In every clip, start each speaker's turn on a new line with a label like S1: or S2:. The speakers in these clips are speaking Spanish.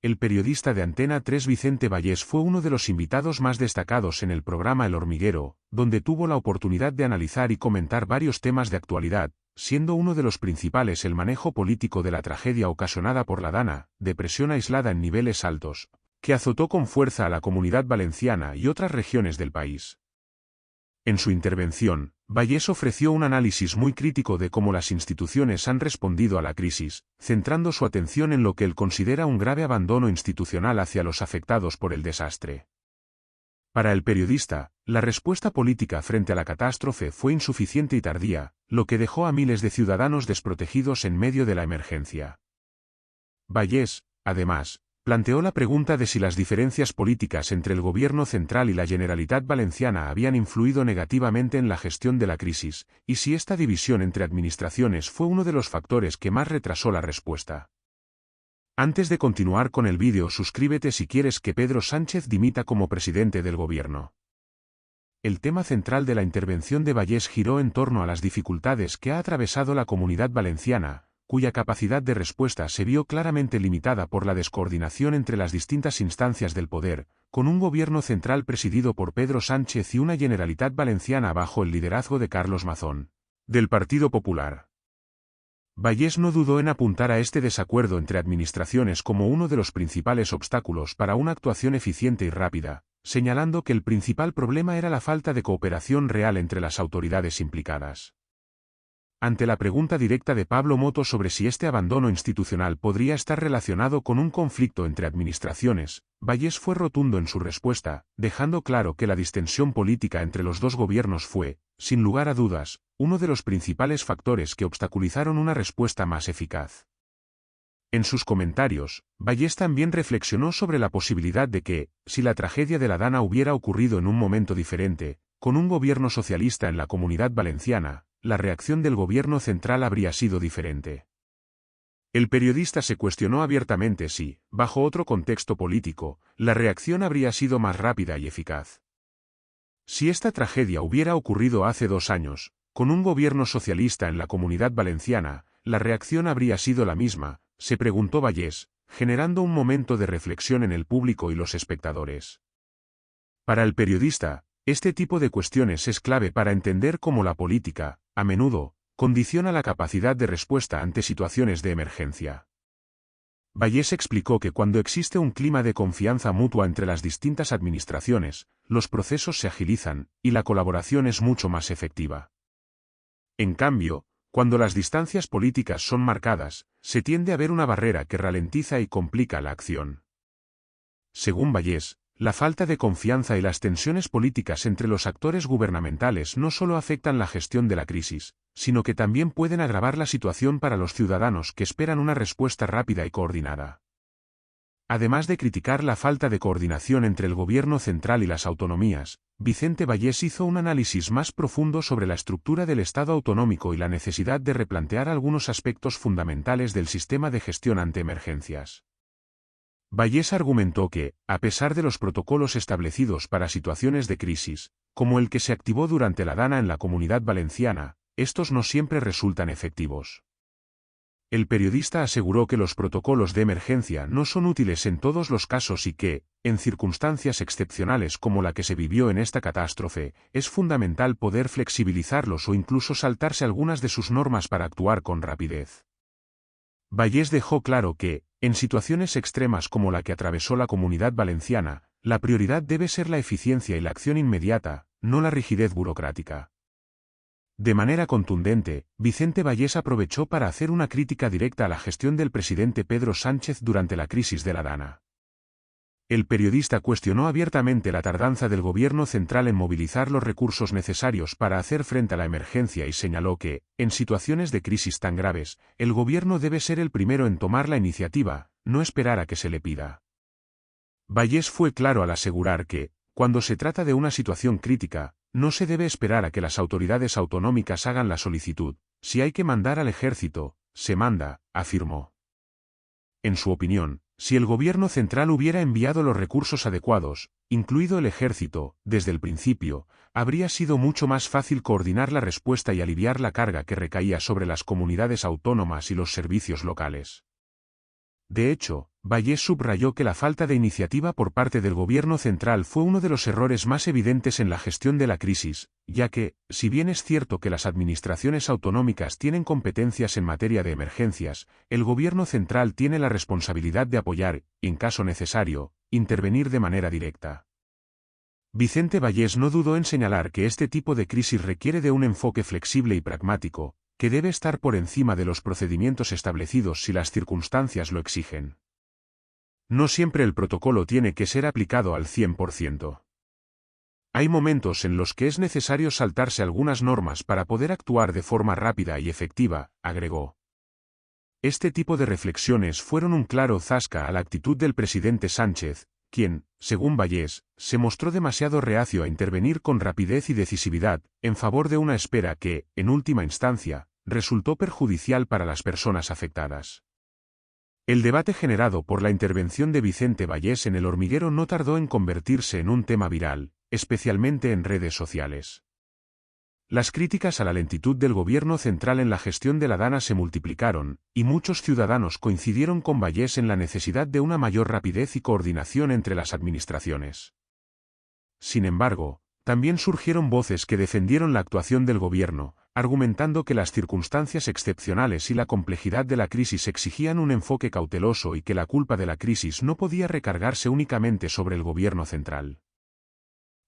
S1: el periodista de Antena 3 Vicente Vallés fue uno de los invitados más destacados en el programa El Hormiguero, donde tuvo la oportunidad de analizar y comentar varios temas de actualidad, siendo uno de los principales el manejo político de la tragedia ocasionada por la Dana, depresión aislada en niveles altos, que azotó con fuerza a la Comunidad Valenciana y otras regiones del país. En su intervención, Vallés ofreció un análisis muy crítico de cómo las instituciones han respondido a la crisis, centrando su atención en lo que él considera un grave abandono institucional hacia los afectados por el desastre. Para el periodista, la respuesta política frente a la catástrofe fue insuficiente y tardía, lo que dejó a miles de ciudadanos desprotegidos en medio de la emergencia. Vallés, además, planteó la pregunta de si las diferencias políticas entre el gobierno central y la Generalitat Valenciana habían influido negativamente en la gestión de la crisis, y si esta división entre administraciones fue uno de los factores que más retrasó la respuesta. Antes de continuar con el vídeo, suscríbete si quieres que Pedro Sánchez dimita como presidente del gobierno. El tema central de la intervención de Vallés giró en torno a las dificultades que ha atravesado la Comunidad Valenciana, cuya capacidad de respuesta se vio claramente limitada por la descoordinación entre las distintas instancias del poder, con un gobierno central presidido por Pedro Sánchez y una Generalitat Valenciana bajo el liderazgo de Carlos Mazón, del Partido Popular. Vallés no dudó en apuntar a este desacuerdo entre administraciones como uno de los principales obstáculos para una actuación eficiente y rápida, señalando que el principal problema era la falta de cooperación real entre las autoridades implicadas. Ante la pregunta directa de Pablo Moto sobre si este abandono institucional podría estar relacionado con un conflicto entre administraciones, Vallés fue rotundo en su respuesta, dejando claro que la distensión política entre los dos gobiernos fue, sin lugar a dudas, uno de los principales factores que obstaculizaron una respuesta más eficaz. En sus comentarios, Vallés también reflexionó sobre la posibilidad de que, si la tragedia de la Dana hubiera ocurrido en un momento diferente, con un gobierno socialista en la Comunidad Valenciana, la reacción del gobierno central habría sido diferente. El periodista se cuestionó abiertamente si, bajo otro contexto político, la reacción habría sido más rápida y eficaz. Si esta tragedia hubiera ocurrido hace 2 años, con un gobierno socialista en la Comunidad Valenciana, la reacción habría sido la misma, se preguntó Vallés, generando un momento de reflexión en el público y los espectadores. Para el periodista, este tipo de cuestiones es clave para entender cómo la política, a menudo, condiciona la capacidad de respuesta ante situaciones de emergencia. Vallés explicó que cuando existe un clima de confianza mutua entre las distintas administraciones, los procesos se agilizan, y la colaboración es mucho más efectiva. En cambio, cuando las distancias políticas son marcadas, se tiende a ver una barrera que ralentiza y complica la acción. Según Vallés, la falta de confianza y las tensiones políticas entre los actores gubernamentales no solo afectan la gestión de la crisis, sino que también pueden agravar la situación para los ciudadanos que esperan una respuesta rápida y coordinada. Además de criticar la falta de coordinación entre el gobierno central y las autonomías, Vicente Vallés hizo un análisis más profundo sobre la estructura del Estado autonómico y la necesidad de replantear algunos aspectos fundamentales del sistema de gestión ante emergencias. Vallés argumentó que, a pesar de los protocolos establecidos para situaciones de crisis, como el que se activó durante la Dana en la Comunidad Valenciana, estos no siempre resultan efectivos. El periodista aseguró que los protocolos de emergencia no son útiles en todos los casos y que, en circunstancias excepcionales como la que se vivió en esta catástrofe, es fundamental poder flexibilizarlos o incluso saltarse algunas de sus normas para actuar con rapidez. Vallés dejó claro que, en situaciones extremas como la que atravesó la Comunidad Valenciana, la prioridad debe ser la eficiencia y la acción inmediata, no la rigidez burocrática. De manera contundente, Vicente Vallés aprovechó para hacer una crítica directa a la gestión del presidente Pedro Sánchez durante la crisis de la Dana. El periodista cuestionó abiertamente la tardanza del gobierno central en movilizar los recursos necesarios para hacer frente a la emergencia y señaló que, en situaciones de crisis tan graves, el gobierno debe ser el primero en tomar la iniciativa, no esperar a que se le pida. Vallés fue claro al asegurar que, cuando se trata de una situación crítica, no se debe esperar a que las autoridades autonómicas hagan la solicitud, si hay que mandar al ejército, se manda, afirmó. En su opinión, si el gobierno central hubiera enviado los recursos adecuados, incluido el ejército, desde el principio, habría sido mucho más fácil coordinar la respuesta y aliviar la carga que recaía sobre las comunidades autónomas y los servicios locales. De hecho, Vallès subrayó que la falta de iniciativa por parte del gobierno central fue uno de los errores más evidentes en la gestión de la crisis, ya que, si bien es cierto que las administraciones autonómicas tienen competencias en materia de emergencias, el gobierno central tiene la responsabilidad de apoyar, y en caso necesario, intervenir de manera directa. Vicente Vallès no dudó en señalar que este tipo de crisis requiere de un enfoque flexible y pragmático, que debe estar por encima de los procedimientos establecidos si las circunstancias lo exigen. No siempre el protocolo tiene que ser aplicado al 100%. Hay momentos en los que es necesario saltarse algunas normas para poder actuar de forma rápida y efectiva, agregó. Este tipo de reflexiones fueron un claro zasca a la actitud del presidente Sánchez, quien, según Vallès, se mostró demasiado reacio a intervenir con rapidez y decisividad, en favor de una espera que, en última instancia, resultó perjudicial para las personas afectadas. El debate generado por la intervención de Vicente Vallès en El Hormiguero no tardó en convertirse en un tema viral, especialmente en redes sociales. Las críticas a la lentitud del gobierno central en la gestión de la DANA se multiplicaron, y muchos ciudadanos coincidieron con Vallès en la necesidad de una mayor rapidez y coordinación entre las administraciones. Sin embargo, también surgieron voces que defendieron la actuación del gobierno, argumentando que las circunstancias excepcionales y la complejidad de la crisis exigían un enfoque cauteloso y que la culpa de la crisis no podía recargarse únicamente sobre el gobierno central.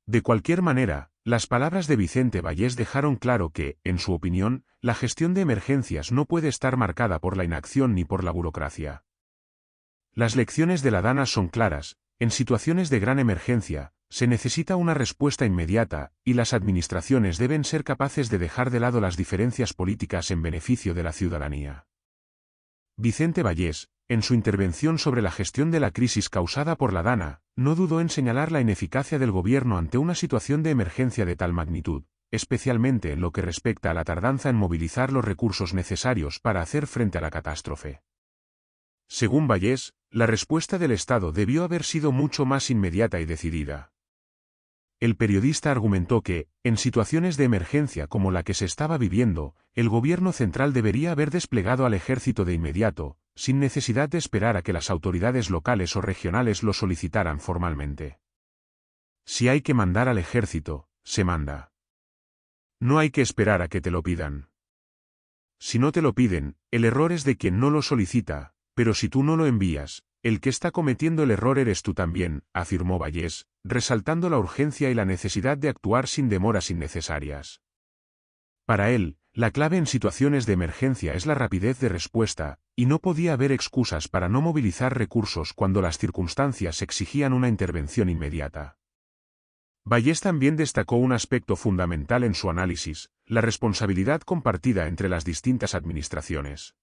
S1: De cualquier manera, las palabras de Vicente Vallès dejaron claro que, en su opinión, la gestión de emergencias no puede estar marcada por la inacción ni por la burocracia. Las lecciones de la DANA son claras: en situaciones de gran emergencia, se necesita una respuesta inmediata, y las administraciones deben ser capaces de dejar de lado las diferencias políticas en beneficio de la ciudadanía. Vicente Vallès, en su intervención sobre la gestión de la crisis causada por la DANA, no dudó en señalar la ineficacia del gobierno ante una situación de emergencia de tal magnitud, especialmente en lo que respecta a la tardanza en movilizar los recursos necesarios para hacer frente a la catástrofe. Según Vallès, la respuesta del Estado debió haber sido mucho más inmediata y decidida. El periodista argumentó que, en situaciones de emergencia como la que se estaba viviendo, el gobierno central debería haber desplegado al ejército de inmediato, sin necesidad de esperar a que las autoridades locales o regionales lo solicitaran formalmente. Si hay que mandar al ejército, se manda. No hay que esperar a que te lo pidan. Si no te lo piden, el error es de quien no lo solicita, pero si tú no lo envías, el que está cometiendo el error eres tú también, afirmó Vallès, resaltando la urgencia y la necesidad de actuar sin demoras innecesarias. Para él, la clave en situaciones de emergencia es la rapidez de respuesta, y no podía haber excusas para no movilizar recursos cuando las circunstancias exigían una intervención inmediata. Vallès también destacó un aspecto fundamental en su análisis: la responsabilidad compartida entre las distintas administraciones.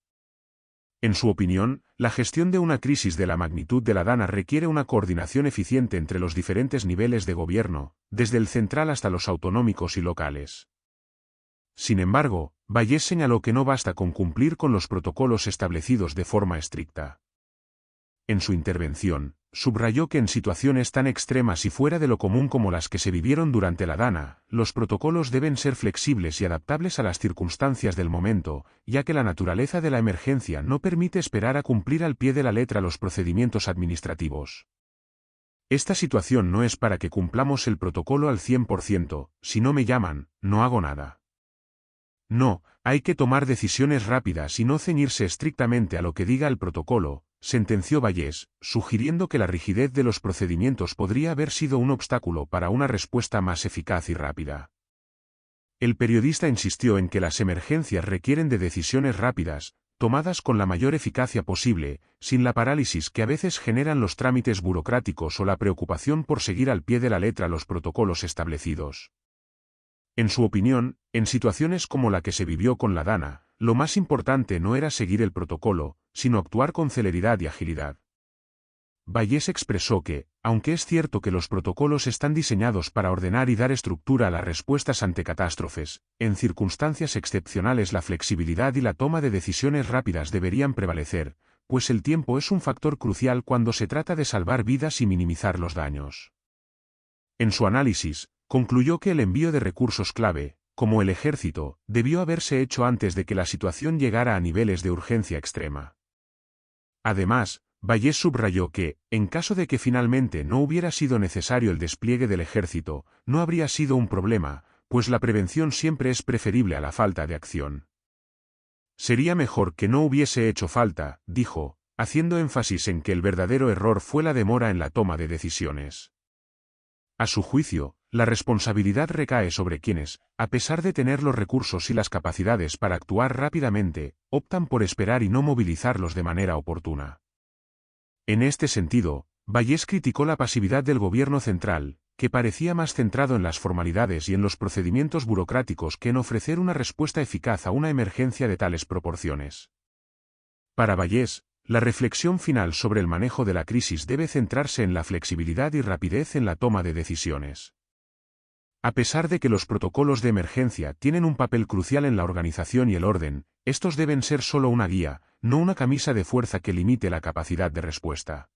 S1: En su opinión, la gestión de una crisis de la magnitud de la DANA requiere una coordinación eficiente entre los diferentes niveles de gobierno, desde el central hasta los autonómicos y locales. Sin embargo, Vallès señaló que no basta con cumplir con los protocolos establecidos de forma estricta. En su intervención, subrayó que en situaciones tan extremas y fuera de lo común como las que se vivieron durante la DANA, los protocolos deben ser flexibles y adaptables a las circunstancias del momento, ya que la naturaleza de la emergencia no permite esperar a cumplir al pie de la letra los procedimientos administrativos. Esta situación no es para que cumplamos el protocolo al 100%, si no me llaman, no hago nada. No, hay que tomar decisiones rápidas y no ceñirse estrictamente a lo que diga el protocolo, sentenció Vallès, sugiriendo que la rigidez de los procedimientos podría haber sido un obstáculo para una respuesta más eficaz y rápida. El periodista insistió en que las emergencias requieren de decisiones rápidas, tomadas con la mayor eficacia posible, sin la parálisis que a veces generan los trámites burocráticos o la preocupación por seguir al pie de la letra los protocolos establecidos. En su opinión, en situaciones como la que se vivió con la DANA, lo más importante no era seguir el protocolo, sino actuar con celeridad y agilidad. Vallès expresó que, aunque es cierto que los protocolos están diseñados para ordenar y dar estructura a las respuestas ante catástrofes, en circunstancias excepcionales la flexibilidad y la toma de decisiones rápidas deberían prevalecer, pues el tiempo es un factor crucial cuando se trata de salvar vidas y minimizar los daños. En su análisis, concluyó que el envío de recursos clave, como el ejército, debió haberse hecho antes de que la situación llegara a niveles de urgencia extrema. Además, Vallès subrayó que, en caso de que finalmente no hubiera sido necesario el despliegue del ejército, no habría sido un problema, pues la prevención siempre es preferible a la falta de acción. Sería mejor que no hubiese hecho falta, dijo, haciendo énfasis en que el verdadero error fue la demora en la toma de decisiones. A su juicio, la responsabilidad recae sobre quienes, a pesar de tener los recursos y las capacidades para actuar rápidamente, optan por esperar y no movilizarlos de manera oportuna. En este sentido, Vallès criticó la pasividad del gobierno central, que parecía más centrado en las formalidades y en los procedimientos burocráticos que en ofrecer una respuesta eficaz a una emergencia de tales proporciones. Para Vallès, la reflexión final sobre el manejo de la crisis debe centrarse en la flexibilidad y rapidez en la toma de decisiones. A pesar de que los protocolos de emergencia tienen un papel crucial en la organización y el orden, estos deben ser solo una guía, no una camisa de fuerza que limite la capacidad de respuesta.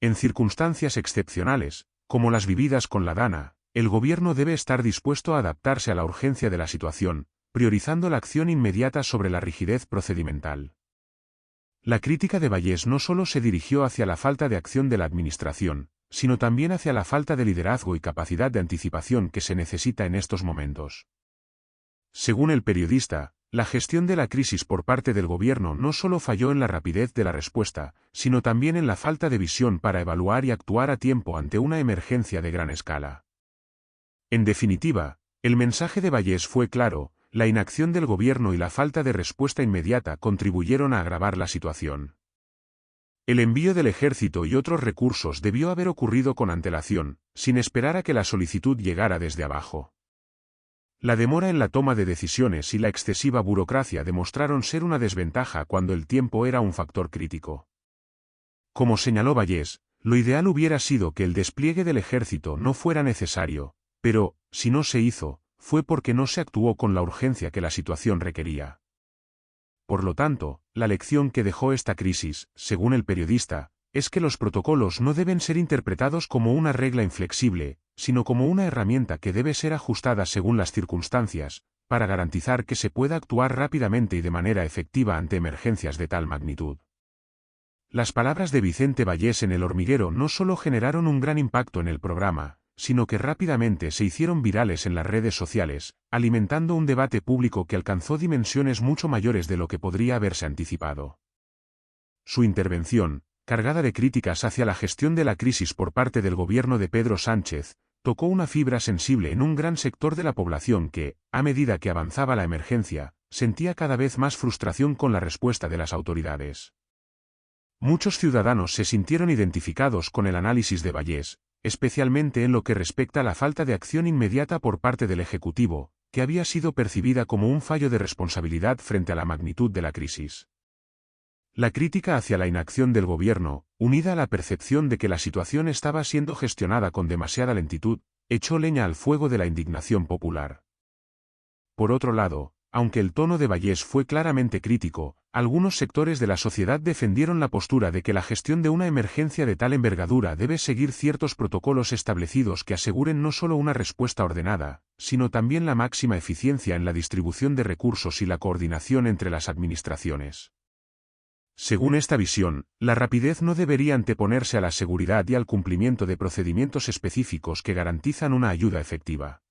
S1: En circunstancias excepcionales, como las vividas con la Dana, el gobierno debe estar dispuesto a adaptarse a la urgencia de la situación, priorizando la acción inmediata sobre la rigidez procedimental. La crítica de Vallès no solo se dirigió hacia la falta de acción de la administración, sino también hacia la falta de liderazgo y capacidad de anticipación que se necesita en estos momentos. Según el periodista, la gestión de la crisis por parte del gobierno no solo falló en la rapidez de la respuesta, sino también en la falta de visión para evaluar y actuar a tiempo ante una emergencia de gran escala. En definitiva, el mensaje de Vallès fue claro: la inacción del gobierno y la falta de respuesta inmediata contribuyeron a agravar la situación. El envío del ejército y otros recursos debió haber ocurrido con antelación, sin esperar a que la solicitud llegara desde abajo. La demora en la toma de decisiones y la excesiva burocracia demostraron ser una desventaja cuando el tiempo era un factor crítico. Como señaló Vallès, lo ideal hubiera sido que el despliegue del ejército no fuera necesario, pero, si no se hizo, fue porque no se actuó con la urgencia que la situación requería. Por lo tanto, la lección que dejó esta crisis, según el periodista, es que los protocolos no deben ser interpretados como una regla inflexible, sino como una herramienta que debe ser ajustada según las circunstancias, para garantizar que se pueda actuar rápidamente y de manera efectiva ante emergencias de tal magnitud. Las palabras de Vicente Vallès en El Hormiguero no solo generaron un gran impacto en el programa, sino que rápidamente se hicieron virales en las redes sociales, alimentando un debate público que alcanzó dimensiones mucho mayores de lo que podría haberse anticipado. Su intervención, cargada de críticas hacia la gestión de la crisis por parte del gobierno de Pedro Sánchez, tocó una fibra sensible en un gran sector de la población que, a medida que avanzaba la emergencia, sentía cada vez más frustración con la respuesta de las autoridades. Muchos ciudadanos se sintieron identificados con el análisis de Vallès, especialmente en lo que respecta a la falta de acción inmediata por parte del Ejecutivo, que había sido percibida como un fallo de responsabilidad frente a la magnitud de la crisis. La crítica hacia la inacción del gobierno, unida a la percepción de que la situación estaba siendo gestionada con demasiada lentitud, echó leña al fuego de la indignación popular. Por otro lado, aunque el tono de Vallès fue claramente crítico, algunos sectores de la sociedad defendieron la postura de que la gestión de una emergencia de tal envergadura debe seguir ciertos protocolos establecidos que aseguren no solo una respuesta ordenada, sino también la máxima eficiencia en la distribución de recursos y la coordinación entre las administraciones. Según esta visión, la rapidez no debería anteponerse a la seguridad y al cumplimiento de procedimientos específicos que garantizan una ayuda efectiva.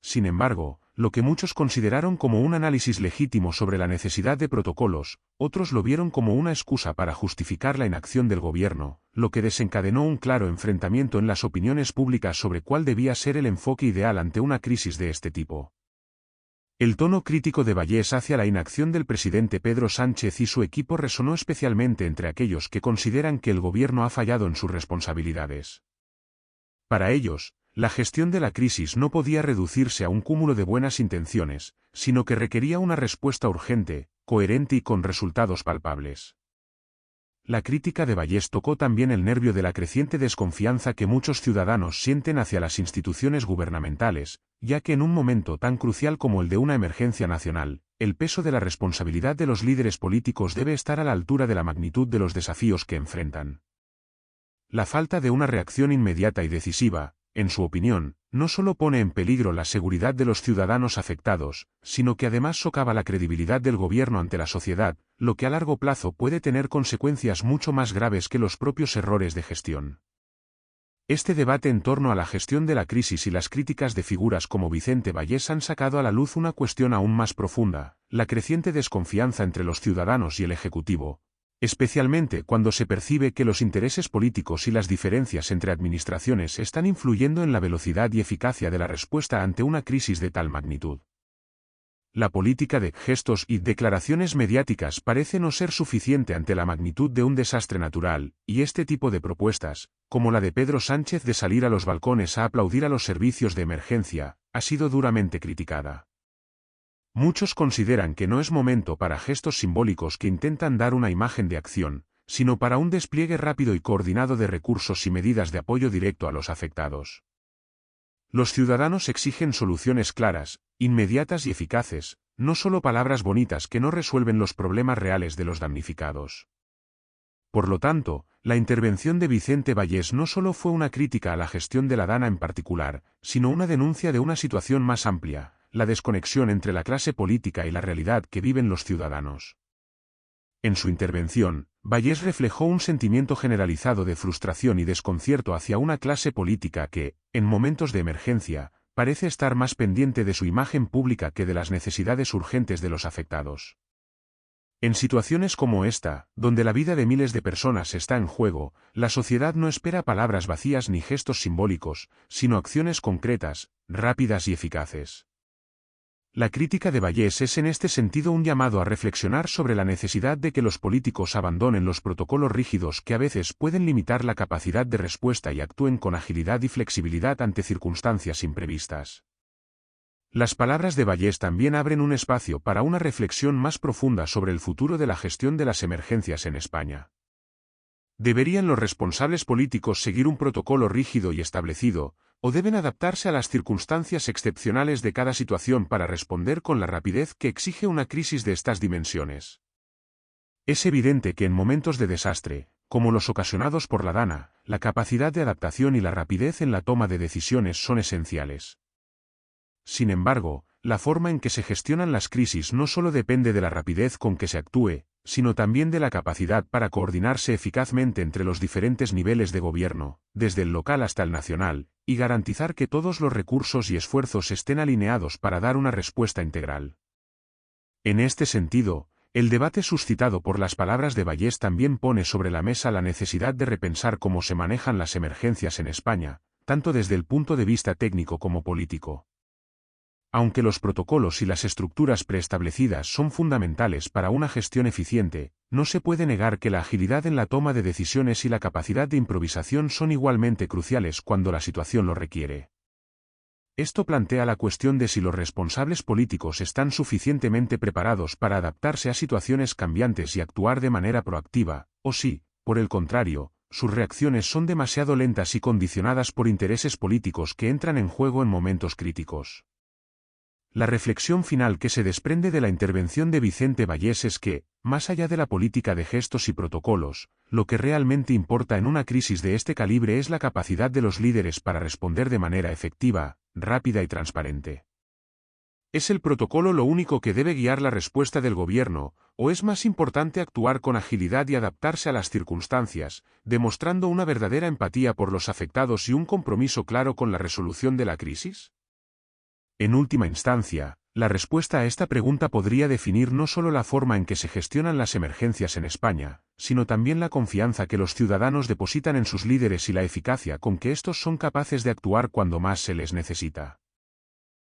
S1: Sin embargo, lo que muchos consideraron como un análisis legítimo sobre la necesidad de protocolos, otros lo vieron como una excusa para justificar la inacción del gobierno, lo que desencadenó un claro enfrentamiento en las opiniones públicas sobre cuál debía ser el enfoque ideal ante una crisis de este tipo. El tono crítico de Vallès hacia la inacción del presidente Pedro Sánchez y su equipo resonó especialmente entre aquellos que consideran que el gobierno ha fallado en sus responsabilidades. Para ellos, la gestión de la crisis no podía reducirse a un cúmulo de buenas intenciones, sino que requería una respuesta urgente, coherente y con resultados palpables. La crítica de Vallès tocó también el nervio de la creciente desconfianza que muchos ciudadanos sienten hacia las instituciones gubernamentales, ya que en un momento tan crucial como el de una emergencia nacional, el peso de la responsabilidad de los líderes políticos debe estar a la altura de la magnitud de los desafíos que enfrentan. La falta de una reacción inmediata y decisiva, en su opinión, no solo pone en peligro la seguridad de los ciudadanos afectados, sino que además socava la credibilidad del gobierno ante la sociedad, lo que a largo plazo puede tener consecuencias mucho más graves que los propios errores de gestión. Este debate en torno a la gestión de la crisis y las críticas de figuras como Vicente Vallés han sacado a la luz una cuestión aún más profunda: la creciente desconfianza entre los ciudadanos y el Ejecutivo, especialmente cuando se percibe que los intereses políticos y las diferencias entre administraciones están influyendo en la velocidad y eficacia de la respuesta ante una crisis de tal magnitud. La política de gestos y declaraciones mediáticas parece no ser suficiente ante la magnitud de un desastre natural, y este tipo de propuestas, como la de Pedro Sánchez de salir a los balcones a aplaudir a los servicios de emergencia, ha sido duramente criticada. Muchos consideran que no es momento para gestos simbólicos que intentan dar una imagen de acción, sino para un despliegue rápido y coordinado de recursos y medidas de apoyo directo a los afectados. Los ciudadanos exigen soluciones claras, inmediatas y eficaces, no solo palabras bonitas que no resuelven los problemas reales de los damnificados. Por lo tanto, la intervención de Vicente Vallés no solo fue una crítica a la gestión de la Dana en particular, sino una denuncia de una situación más amplia: la desconexión entre la clase política y la realidad que viven los ciudadanos. En su intervención, Vallés reflejó un sentimiento generalizado de frustración y desconcierto hacia una clase política que, en momentos de emergencia, parece estar más pendiente de su imagen pública que de las necesidades urgentes de los afectados. En situaciones como esta, donde la vida de miles de personas está en juego, la sociedad no espera palabras vacías ni gestos simbólicos, sino acciones concretas, rápidas y eficaces. La crítica de Vallés es en este sentido un llamado a reflexionar sobre la necesidad de que los políticos abandonen los protocolos rígidos que a veces pueden limitar la capacidad de respuesta y actúen con agilidad y flexibilidad ante circunstancias imprevistas. Las palabras de Vallés también abren un espacio para una reflexión más profunda sobre el futuro de la gestión de las emergencias en España. ¿Deberían los responsables políticos seguir un protocolo rígido y establecido, o deben adaptarse a las circunstancias excepcionales de cada situación para responder con la rapidez que exige una crisis de estas dimensiones? Es evidente que en momentos de desastre, como los ocasionados por la Dana, la capacidad de adaptación y la rapidez en la toma de decisiones son esenciales. Sin embargo, la forma en que se gestionan las crisis no solo depende de la rapidez con que se actúe, sino también de la capacidad para coordinarse eficazmente entre los diferentes niveles de gobierno, desde el local hasta el nacional, y garantizar que todos los recursos y esfuerzos estén alineados para dar una respuesta integral. En este sentido, el debate suscitado por las palabras de Vallés también pone sobre la mesa la necesidad de repensar cómo se manejan las emergencias en España, tanto desde el punto de vista técnico como político. Aunque los protocolos y las estructuras preestablecidas son fundamentales para una gestión eficiente, no se puede negar que la agilidad en la toma de decisiones y la capacidad de improvisación son igualmente cruciales cuando la situación lo requiere. Esto plantea la cuestión de si los responsables políticos están suficientemente preparados para adaptarse a situaciones cambiantes y actuar de manera proactiva, o si, por el contrario, sus reacciones son demasiado lentas y condicionadas por intereses políticos que entran en juego en momentos críticos. La reflexión final que se desprende de la intervención de Vicente Vallés es que, más allá de la política de gestos y protocolos, lo que realmente importa en una crisis de este calibre es la capacidad de los líderes para responder de manera efectiva, rápida y transparente. ¿Es el protocolo lo único que debe guiar la respuesta del gobierno, o es más importante actuar con agilidad y adaptarse a las circunstancias, demostrando una verdadera empatía por los afectados y un compromiso claro con la resolución de la crisis? En última instancia, la respuesta a esta pregunta podría definir no solo la forma en que se gestionan las emergencias en España, sino también la confianza que los ciudadanos depositan en sus líderes y la eficacia con que estos son capaces de actuar cuando más se les necesita.